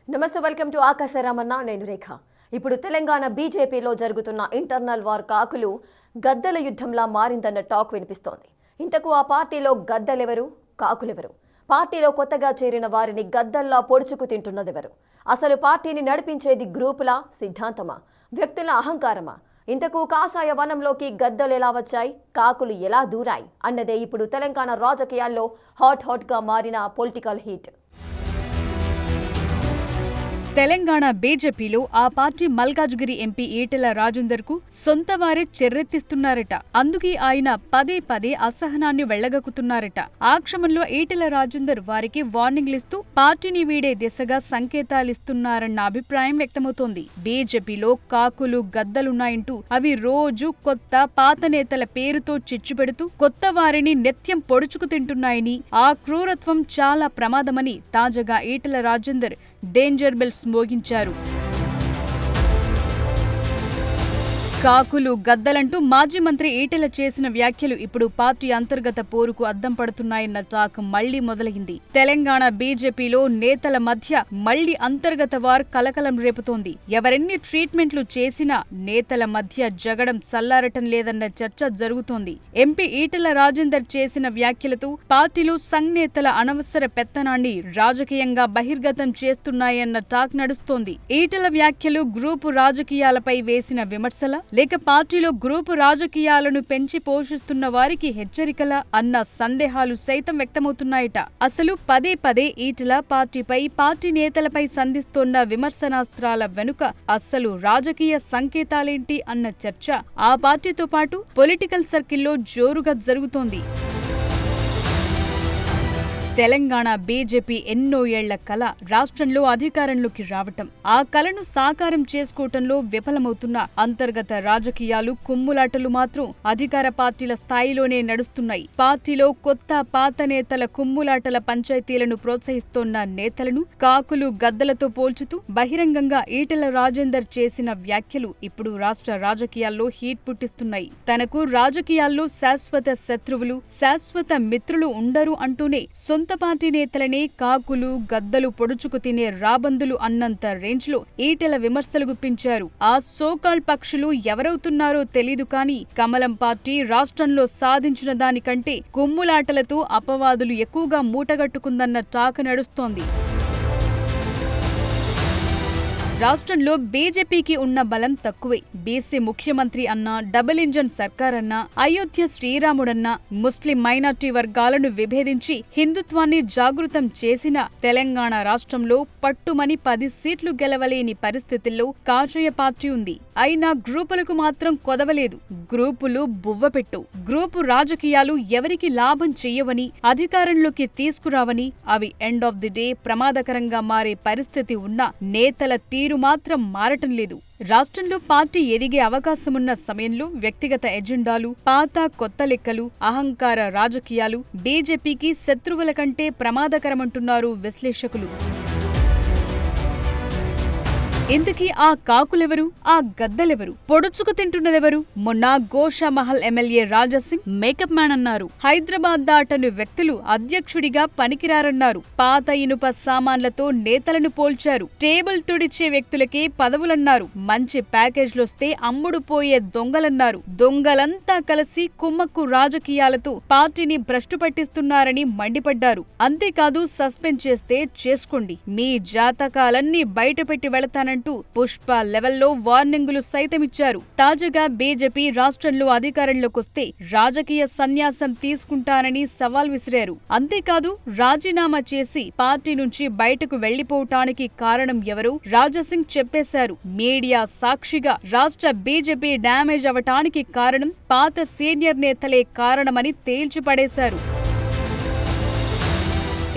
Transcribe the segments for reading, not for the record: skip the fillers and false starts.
నమస్తే, welcome to ఆకాశరామన్న. నేను రేఖ. ఇప్పుడు తెలంగాణ బీజేపీలో జరుగుతున్న ఇంటర్నల్ వార్ కాకులు గద్దల యుద్ధంలా మారిందన్న టాక్ వినిపిస్తోంది. ఇంతకు ఆ పార్టీలో గద్దలెవరు, కాకులెవరు? పార్టీలో కొత్తగా చేరిన వారిని గద్దల్లా పొడుచుకు తింటున్నదెవరు? అసలు పార్టీని నడిపించేది గ్రూపులా, సిద్ధాంతమా, వ్యక్తుల అహంకారమా? ఇంతకు కాషాయ వనంలోకి గద్దలు ఎలా వచ్చాయి, కాకులు ఎలా దూరాయి అన్నదే ఇప్పుడు తెలంగాణ రాజకీయాల్లో హాట్గా మారిన పొలిటికల్ హీట్. తెలంగాణ బీజేపీలో ఆ పార్టీ మల్కాజ్గిరి ఎంపీ ఈటెల రాజేందర్కు సొంత వారే చెర్రెత్తిస్తున్నారట. అందుకే ఆయన పదే పదే అసహనాన్ని వెళ్లగక్కుతున్నారట. ఆ క్రమంలో ఈటెల రాజేందర్ వారికి వార్నింగ్లిస్తూ పార్టీని వీడే దిశగా సంకేతాలిస్తున్నారన్న అభిప్రాయం వ్యక్తమవుతోంది. బీజేపీలో కాకులు గద్దలున్నాయంటూ అవి రోజు కొత్త పాత నేతల పేరుతో చిచ్చుపెడుతూ కొత్త వారిని నిత్యం పొడుచుకు తింటున్నాయని, ఆ క్రూరత్వం చాలా ప్రమాదమని తాజాగా ఈటెల రాజేందర్ డేంజర్ బెల్స్ మోగించారు. కాకులు గద్దలంటూ మాజీ మంత్రి ఈటెల చేసిన వ్యాఖ్యలు ఇప్పుడు పార్టీ అంతర్గత పోరుకు అద్దం పడుతున్నాయన్న టాక్ మళ్లీ మొదలైంది. తెలంగాణ బీజేపీలో నేతల మధ్య మళ్లీ అంతర్గత వార్ కలకలం రేపుతోంది. ఎవరెన్ని ట్రీట్మెంట్లు చేసినా నేతల మధ్య జగడం చల్లారటం లేదన్న చర్చ జరుగుతోంది. ఎంపీ ఈటెల రాజేందర్ చేసిన వ్యాఖ్యలతో పార్టీలో సంఘనేతల అనవసర పెత్తనాన్ని రాజకీయంగా బహిర్గతం చేస్తున్నాయన్న టాక్ నడుస్తోంది. ఈటెల వ్యాఖ్యలు గ్రూపు రాజకీయాలపై వేసిన విమర్శల, లేక పార్టీలో గ్రూపు రాజకీయాలను పెంచి పోషిస్తున్న వారికి హెచ్చరికల అన్న సందేహాలు సైతం వ్యక్తమవుతున్నాయట. అసలు పదే పదే ఈటెల పార్టీపై, పార్టీ నేతలపై సంధిస్తోన్న విమర్శనాస్త్రాల వెనుక అస్సలు రాజకీయ సంకేతాలేంటి అన్న చర్చ ఆ పార్టీతో పాటు పొలిటికల్ సర్కిల్లో జోరుగా జరుగుతోంది. తెలంగాణ బీజేపీ ఎన్నో ఏళ్ల కల రాష్ట్రంలో అధికారంలోకి రావటం, ఆ కలను సాకారం చేసుకోవటంలో విఫలమవుతున్న అంతర్గత రాజకీయాలు, కుమ్ములాటలు మాత్రం అధికార పార్టీల స్థాయిలోనే నడుస్తున్నాయి. పార్టీలో కొత్త పాత నేతల కుమ్ములాటల పంచాయతీలను ప్రోత్సహిస్తోన్న నేతలను కాకులు గద్దలతో పోల్చుతూ బహిరంగంగా ఈటెల రాజేందర్ చేసిన వ్యాఖ్యలు ఇప్పుడు రాష్ట్ర రాజకీయాల్లో హీట్ పుట్టిస్తున్నాయి. తనకు రాజకీయాల్లో శాశ్వత శత్రువులు, శాశ్వత మిత్రులు ఉండరు అంటూనే సొంత పార్టీ నేతలనే కాకులు గద్దలు పొడుచుకు తినే రాబందులు అన్నంత రేంజ్ లో ఈటెల విమర్శలు గుప్పించారు. ఆ సోకాల్ పక్షులు ఎవరవుతున్నారో తెలీదు కానీ కమలం పార్టీ రాష్ట్రంలో సాధించిన దానికంటే కుమ్ములాటలతో అపవాదులు ఎక్కువగా మూటగట్టుకుందన్న టాక్ నడుస్తోంది. రాష్ట్రంలో బీజేపీకి ఉన్న బలం తక్కువే. బీసీ ముఖ్యమంత్రి అన్నా, డబుల్ ఇంజన్ సర్కారన్నా, అయోధ్య శ్రీరాముడన్నా, ముస్లిం మైనార్టీ వర్గాలను విభేదించి హిందుత్వాన్ని జాగృతం చేసిన తెలంగాణ రాష్ట్రంలో పట్టుమని 10 సీట్లు గెలవలేని పరిస్థితుల్లో కాషాయ పార్టీ ఉంది. అయినా గ్రూపులకు మాత్రం కొదవలేదు. గ్రూపులు బువ్వపెట్టు. గ్రూపు రాజకీయాలు ఎవరికి లాభం చెయ్యవని, అధికారంలోకి తీసుకురావని, అవి ఎండ్ ఆఫ్ ది డే ప్రమాదకరంగా మారే పరిస్థితి ఉన్న నేతల తీరు మాత్రం మారటం లేదు. రాష్ట్రంలో పార్టీ ఎదిగే అవకాశమున్న సమయంలో వ్యక్తిగత ఎజెండాలు, పాత కొత్త లెక్కలు, అహంకార రాజకీయాలు బీజేపీకి శత్రువుల కంటే ప్రమాదకరమంటున్నారు విశ్లేషకులు. ఇంతకీ ఆ కాకులెవరు, ఆ గద్దలెవరు, పొడుచుకు తింటున్నదెవరు? మొన్న Goshamahal MLA Raja Singh makeup man అన్నారు. హైదరాబాద్ దాటని వ్యక్తులు అధ్యక్షుడిగా పనికిరారన్నారు. పాత ఇనుప సామాన్లతో నేతలను పోల్చారు. టేబుల్ తుడిచే వ్యక్తులకే పదవులన్నారు. మంచి ప్యాకేజ్లొస్తే అమ్ముడు పోయే దొంగలన్నారు. దొంగలంతా కలిసి కుమ్మక్కు రాజకీయాలతో పార్టీని భ్రష్టు పట్టిస్తున్నారని మండిపడ్డారు. అంతేకాదు, సస్పెండ్ చేస్తే చేసుకోండి, మీ జాతకాలన్నీ బయటపెట్టి వెళతానని పుష్ప లెవెల్లో వార్నింగులు సైతమిచ్చారు. తాజాగా బీజేపీ రాష్ట్రంలో అధికారంలోకొస్తే రాజకీయ సన్యాసం తీసుకుంటానని సవాల్ విసిరారు. అంతేకాదు, రాజీనామా చేసి పార్టీ నుంచి బయటకు వెళ్లిపోవటానికి కారణం ఎవరో రాజాసింగ్ చెప్పేశారు. మీడియా సాక్షిగా రాష్ట్ర బీజేపీ డ్యామేజ్ అవటానికి కారణం పాత సీనియర్ నేతలే కారణమని తేల్చిపడేశారు.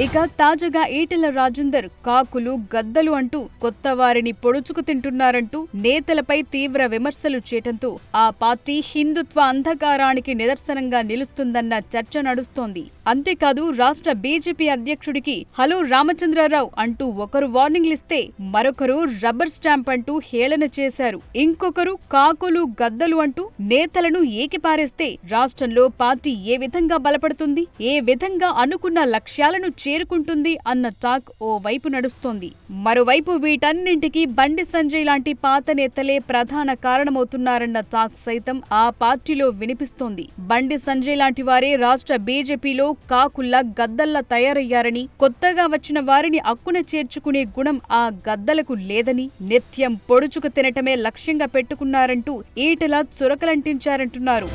ఇక తాజాగా ఈటెల రాజేందర్ కాకులు గద్దలు అంటూ కొత్త వారిని పొడుచుకు తింటున్నారంటూ నేతలపై తీవ్ర విమర్శలు చేయటంతో ఆ పార్టీ హిందుత్వ అంధకారానికి నిదర్శనంగా నిలుస్తుందన్న చర్చ నడుస్తోంది. అంతేకాదు, రాష్ట్ర బీజేపీ అధ్యక్షుడికి హలో రామచంద్రరావు అంటూ ఒకరు వార్నింగ్లిస్తే మరొకరు రబ్బర్ స్టాంప్ అంటూ హేళన చేశారు. ఇంకొకరు కాకులు గద్దలు అంటూ నేతలను ఏకిపారేస్తే రాష్ట్రంలో పార్టీ ఏ విధంగా బలపడుతుంది, ఏ విధంగా అనుకున్న లక్ష్యాలను చేరుకుంటుంది అన్న టాక్ ఓ వైపు నడుస్తోంది. మరోవైపు వీటన్నింటికీ బండి సంజయ్ లాంటి పాత నేతలే ప్రధాన కారణమవుతున్నారన్న టాక్ సైతం ఆ పార్టీలో వినిపిస్తోంది. బండి సంజయ్ లాంటి వారే రాష్ట్ర బీజేపీలో కాకుల్లా గద్దల్లా తయారయ్యారని, కొత్తగా వచ్చిన వారిని అక్కున చేర్చుకునే గుణం ఆ గద్దలకు లేదని, నిత్యం పొడుచుకు తినటమే లక్ష్యంగా పెట్టుకున్నారంటూ ఈటెల చురకలంటించారంటున్నారు.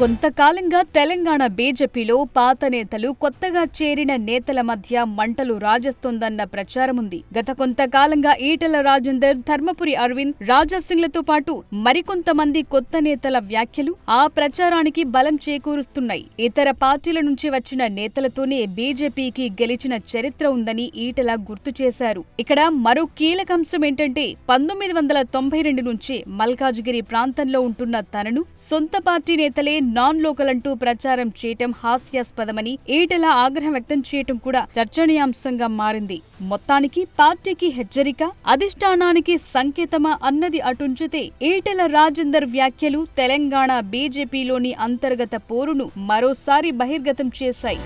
కొంతకాలంగా తెలంగాణ బీజేపీలో పాత నేతలు, కొత్తగా చేరిన నేతల మధ్య మంటలు రాజేస్తోందన్న ప్రచారముంది. గత కొంతకాలంగా ఈటెల రాజేందర్, ధర్మపురి అరవింద్, రాజాసింగ్లతో పాటు మరికొంతమంది కొత్త నేతల వ్యాఖ్యలు ఆ ప్రచారానికి బలం చేకూరుస్తున్నాయి. ఇతర పార్టీల నుంచి వచ్చిన నేతలతోనే బీజేపీకి గెలిచిన చరిత్ర ఉందని ఈటెల గుర్తు చేశారు. ఇక్కడ మరో కీలకాంశం ఏంటంటే 1992 నుంచే మల్కాజిగిరి ప్రాంతంలో ఉంటున్న తనను సొంత పార్టీ నేతలే నాన్ లోకల్ అంటూ ప్రచారం చేయటం హాస్యాస్పదమని ఈటెల ఆగ్రహం వ్యక్తం చేయటం కూడా చర్చనీయాంశంగా మారింది. మొత్తానికి పార్టీకి హెచ్చరిక, అధిష్టానానికి సంకేతమా అన్నది అటుంచితే ఈటెల రాజేందర్ వ్యాఖ్యలు తెలంగాణ బీజేపీలోని అంతర్గత పోరును మరోసారి బహిర్గతం చేశాయి.